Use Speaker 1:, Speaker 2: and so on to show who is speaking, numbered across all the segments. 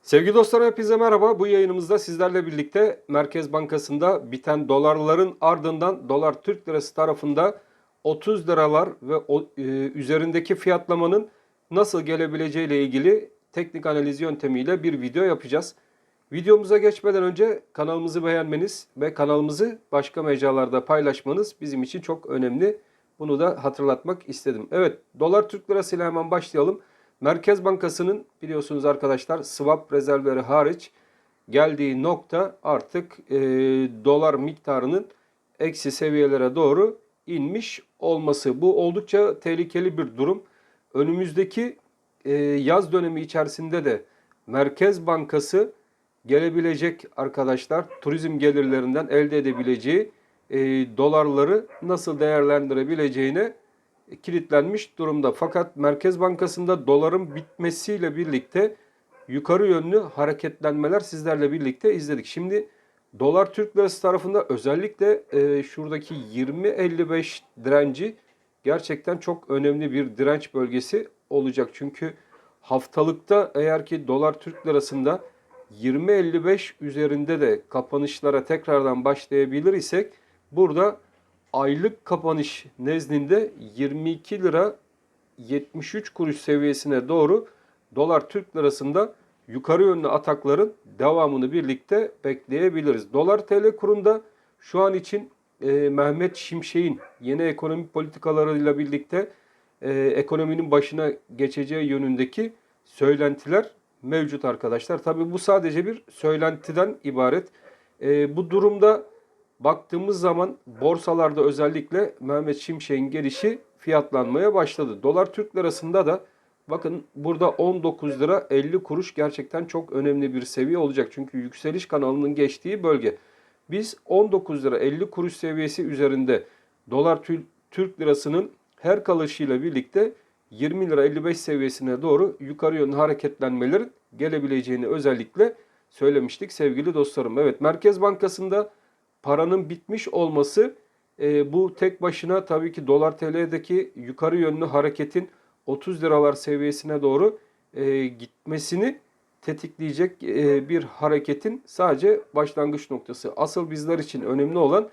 Speaker 1: Sevgili dostlar hepinize merhaba. Bu yayınımızda sizlerle birlikte Merkez Bankası'nda biten dolarların ardından dolar Türk lirası tarafında 30 liralar ve üzerindeki fiyatlamanın nasıl gelebileceği ile ilgili teknik analiz yöntemiyle bir video yapacağız. Videomuza geçmeden önce kanalımızı beğenmeniz ve kanalımızı başka mecralarda paylaşmanız bizim için çok önemli. Bunu da hatırlatmak istedim. Evet, dolar Türk lirası ile hemen başlayalım. Merkez Bankası'nın biliyorsunuz arkadaşlar swap rezervleri hariç geldiği nokta artık dolar miktarının eksi seviyelere doğru inmiş olması. Bu oldukça tehlikeli bir durum. Önümüzdeki yaz dönemi içerisinde de Merkez Bankası gelebilecek arkadaşlar turizm gelirlerinden elde edebileceği dolarları nasıl değerlendirebileceğine kilitlenmiş durumda. Fakat Merkez Bankası'nda doların bitmesiyle birlikte yukarı yönlü hareketlenmeler sizlerle birlikte izledik. Şimdi dolar Türk lirası tarafında özellikle şuradaki 20.55 direnci gerçekten çok önemli bir direnç bölgesi olacak. Çünkü haftalıkta eğer ki dolar Türk lirasında 20.55 üzerinde de kapanışlara tekrardan başlayabilir isek burada aylık kapanış nezdinde 22 lira 73 kuruş seviyesine doğru dolar Türk lirasında yukarı yönlü atakların devamını birlikte bekleyebiliriz. Dolar TL kurunda şu an için Mehmet Şimşek'in yeni ekonomi politikalarıyla birlikte ekonominin başına geçeceği yönündeki söylentiler mevcut arkadaşlar. Tabi bu sadece bir söylentiden ibaret. Bu durumda baktığımız zaman borsalarda özellikle Mehmet Şimşek'in gelişi fiyatlanmaya başladı. Dolar Türk lirasında da bakın burada 19 lira 50 kuruş gerçekten çok önemli bir seviye olacak. Çünkü yükseliş kanalının geçtiği bölge. Biz 19 lira 50 kuruş seviyesi üzerinde dolar Türk lirasının her kalışıyla birlikte 20 lira 55 seviyesine doğru yukarı yönlü hareketlenmelerin gelebileceğini özellikle söylemiştik sevgili dostlarım. Evet, Merkez Bankası'nda paranın bitmiş olması bu tek başına tabii ki dolar TL'deki yukarı yönlü hareketin 30 liralar seviyesine doğru gitmesini tetikleyecek bir hareketin sadece başlangıç noktası. Asıl bizler için önemli olan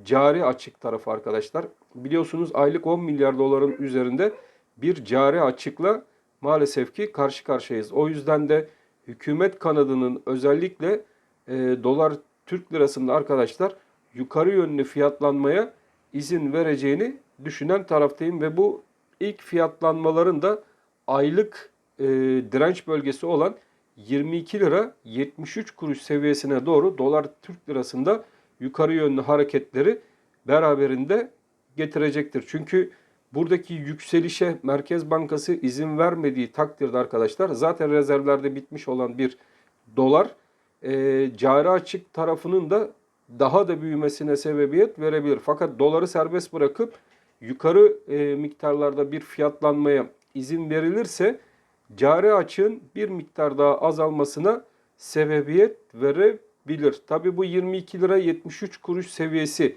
Speaker 1: cari açık tarafı arkadaşlar. Biliyorsunuz aylık 10 milyar doların üzerinde bir cari açıkla maalesef ki karşı karşıyayız. O yüzden de hükümet kanadının özellikle dolar Türk lirasında arkadaşlar yukarı yönlü fiyatlanmaya izin vereceğini düşünen taraftayım ve bu ilk fiyatlanmaların da aylık direnç bölgesi olan 22 lira 73 kuruş seviyesine doğru dolar Türk lirasında yukarı yönlü hareketleri beraberinde getirecektir. Çünkü buradaki yükselişe Merkez Bankası izin vermediği takdirde arkadaşlar zaten rezervlerde bitmiş olan bir dolar cari açık tarafının da daha da büyümesine sebebiyet verebilir. Fakat doları serbest bırakıp yukarı miktarlarda bir fiyatlanmaya izin verilirse cari açığın bir miktar daha azalmasına sebebiyet verebilir. Tabi bu 22 lira 73 kuruş seviyesi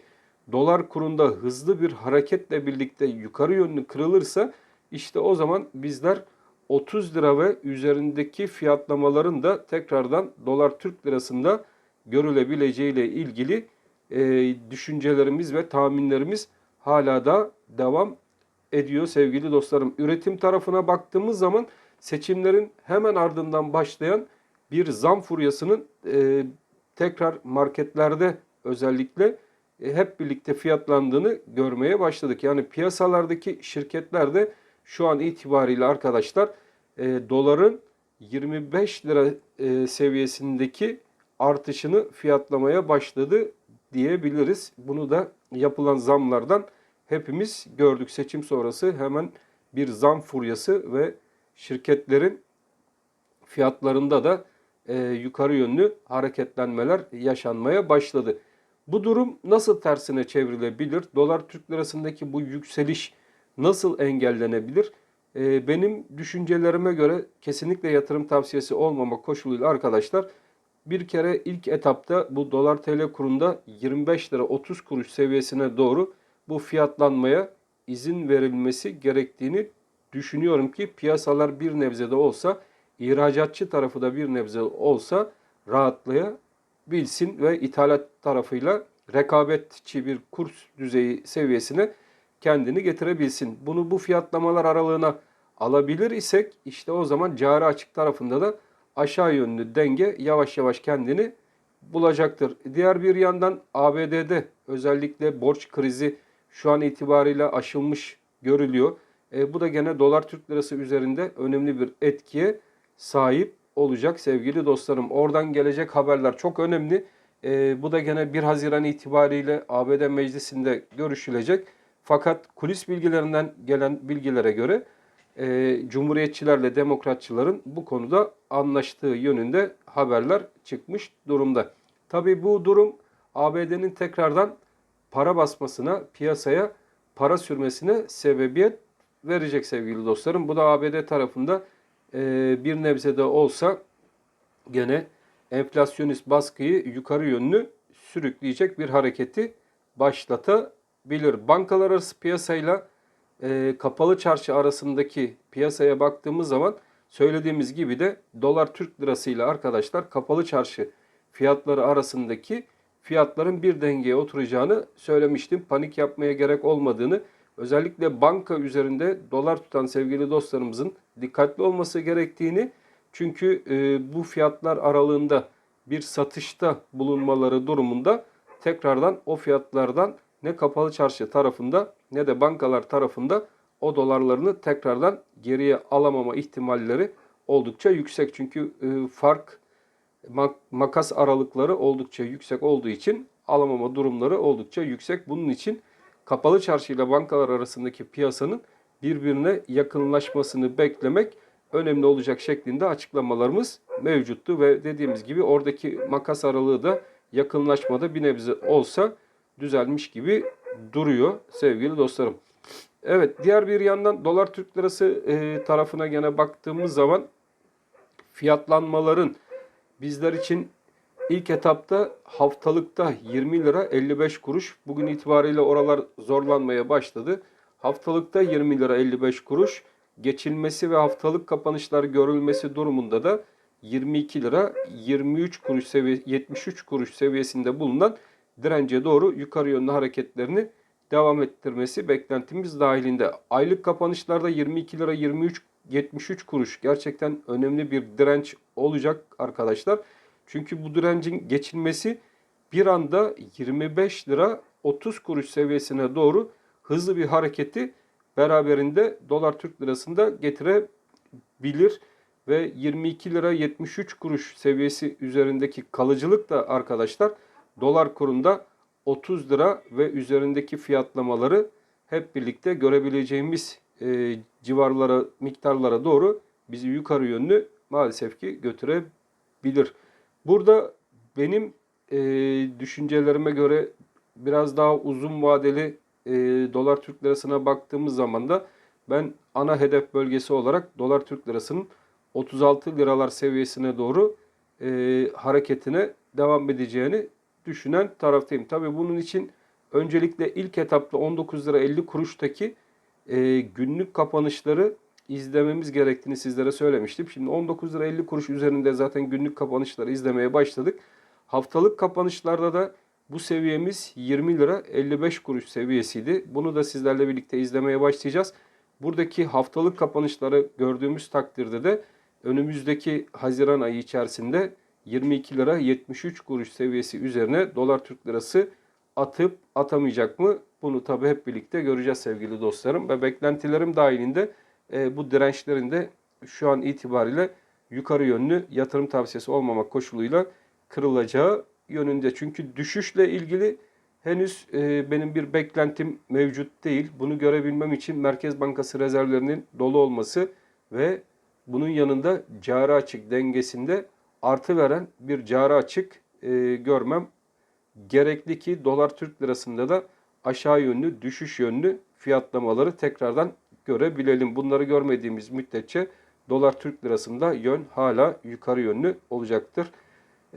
Speaker 1: dolar kurunda hızlı bir hareketle birlikte yukarı yönlü kırılırsa işte o zaman bizler 30 lira ve üzerindeki fiyatlamaların da tekrardan dolar Türk lirasında görülebileceği ile ilgili düşüncelerimiz ve tahminlerimiz hala da devam ediyor sevgili dostlarım. Üretim tarafına baktığımız zaman seçimlerin hemen ardından başlayan bir zam furyasının tekrar marketlerde özellikle hep birlikte fiyatlandığını görmeye başladık. Yani piyasalardaki şirketler de şu an itibariyle arkadaşlar doların 25 lira seviyesindeki artışını fiyatlamaya başladı diyebiliriz. Bunu da yapılan zamlardan hepimiz gördük. Seçim sonrası hemen bir zam furyası ve şirketlerin fiyatlarında da yukarı yönlü hareketlenmeler yaşanmaya başladı. Bu durum nasıl tersine çevrilebilir? Dolar Türk lirasındaki bu yükseliş nasıl engellenebilir? Benim düşüncelerime göre kesinlikle yatırım tavsiyesi olmama koşuluyla arkadaşlar bir kere ilk etapta bu dolar TL kurunda 25 lira 30 kuruş seviyesine doğru bu fiyatlanmaya izin verilmesi gerektiğini düşünüyorum ki piyasalar bir nebze de olsa ihracatçı tarafı da bir nebze olsa rahatlayabilsin ve ithalat tarafıyla rekabetçi bir kurs düzeyi seviyesine kendini getirebilsin. Bunu bu fiyatlamalar aralığına alabilir isek işte o zaman cari açık tarafında da aşağı yönlü denge yavaş yavaş kendini bulacaktır. Diğer bir yandan ABD'de özellikle borç krizi şu an itibariyle aşılmış görülüyor. Bu da gene dolar Türk lirası üzerinde önemli bir etkiye sahip olacak sevgili dostlarım. Oradan gelecek haberler çok önemli. Bu da gene 1 Haziran itibariyle ABD Meclisi'nde görüşülecek. Fakat kulis bilgilerinden gelen bilgilere göre Cumhuriyetçilerle Demokratçıların bu konuda anlaştığı yönünde haberler çıkmış durumda. Tabii bu durum ABD'nin tekrardan para basmasına, piyasaya para sürmesine sebebiyet verecek sevgili dostlarım. Bu da ABD tarafında bir nebze de olsa gene enflasyonist baskıyı yukarı yönlü sürükleyecek bir hareketi başlatabilir. Bankalar arası piyasayla kapalı çarşı arasındaki piyasaya baktığımız zaman söylediğimiz gibi de dolar Türk lirası ile arkadaşlar kapalı çarşı fiyatları arasındaki fiyatların bir dengeye oturacağını söylemiştim. Panik yapmaya gerek olmadığını, özellikle banka üzerinde dolar tutan sevgili dostlarımızın dikkatli olması gerektiğini, çünkü bu fiyatlar aralığında bir satışta bulunmaları durumunda tekrardan o fiyatlardan ne kapalı çarşı tarafında ne de bankalar tarafında o dolarlarını tekrardan geriye alamama ihtimalleri oldukça yüksek. Çünkü makas aralıkları oldukça yüksek olduğu için alamama durumları oldukça yüksek. Bunun için kapalı çarşı ile bankalar arasındaki piyasanın birbirine yakınlaşmasını beklemek önemli olacak şeklinde açıklamalarımız mevcuttu ve dediğimiz gibi oradaki makas aralığı da yakınlaşmada bir nebze olsa düzelmiş gibi duruyor sevgili dostlarım. Evet, diğer bir yandan dolar Türk lirası tarafına gene baktığımız zaman fiyatlanmaların bizler için ilk etapta haftalıkta 20 lira 55 kuruş. Bugün itibariyle oralar zorlanmaya başladı. Haftalıkta 20 lira 55 kuruş. Geçilmesi ve haftalık kapanışlar görülmesi durumunda da 22 lira 23 kuruş 73 kuruş seviyesinde bulunan dirence doğru yukarı yönlü hareketlerini devam ettirmesi beklentimiz dahilinde. Aylık kapanışlarda 22 lira 73 kuruş gerçekten önemli bir direnç olacak arkadaşlar. Çünkü bu direncin geçilmesi bir anda 25 lira 30 kuruş seviyesine doğru hızlı bir hareketi beraberinde dolar Türk lirasında getirebilir ve 22 lira 73 kuruş seviyesi üzerindeki kalıcılık da arkadaşlar dolar kurunda 30 lira ve üzerindeki fiyatlamaları hep birlikte görebileceğimiz civarlara, miktarlara doğru bizi yukarı yönlü maalesef ki götürebilir. Burada benim düşüncelerime göre biraz daha uzun vadeli dolar Türk lirasına baktığımız zaman da ben ana hedef bölgesi olarak dolar Türk lirasının 36 liralar seviyesine doğru hareketine devam edeceğini düşünen taraftayım. Tabii bunun için öncelikle ilk etapta 19 lira 50 kuruştaki günlük kapanışları izlememiz gerektiğini sizlere söylemiştim. Şimdi 19 lira 50 kuruş üzerinde zaten günlük kapanışları izlemeye başladık. Haftalık kapanışlarda da bu seviyemiz 20 lira 55 kuruş seviyesiydi. Bunu da sizlerle birlikte izlemeye başlayacağız. Buradaki haftalık kapanışları gördüğümüz takdirde de önümüzdeki Haziran ayı içerisinde 22 lira 73 kuruş seviyesi üzerine dolar Türk lirası atıp atamayacak mı? Bunu tabii hep birlikte göreceğiz sevgili dostlarım. Ve beklentilerim dahilinde bu dirençlerin de şu an itibariyle yukarı yönlü yatırım tavsiyesi olmamak koşuluyla kırılacağı yönünde. Çünkü düşüşle ilgili henüz benim bir beklentim mevcut değil. Bunu görebilmem için Merkez Bankası rezervlerinin dolu olması ve bunun yanında cari açık dengesinde artı veren bir cari açık görmem gerekli ki dolar Türk lirasında da aşağı yönlü, düşüş yönlü fiyatlamaları tekrardan görebilelim. Bunları görmediğimiz müddetçe dolar Türk lirasında yön hala yukarı yönlü olacaktır.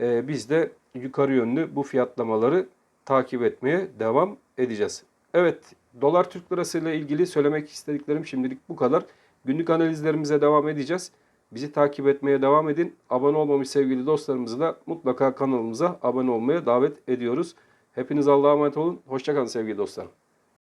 Speaker 1: Biz de yukarı yönlü bu fiyatlamaları takip etmeye devam edeceğiz. Evet, dolar Türk lirası ile ilgili söylemek istediklerim şimdilik bu kadar. Günlük analizlerimize devam edeceğiz. Bizi takip etmeye devam edin. Abone olmamış sevgili dostlarımızı da mutlaka kanalımıza abone olmaya davet ediyoruz. Hepiniz Allah'a emanet olun. Hoşça kalın sevgili dostlarım.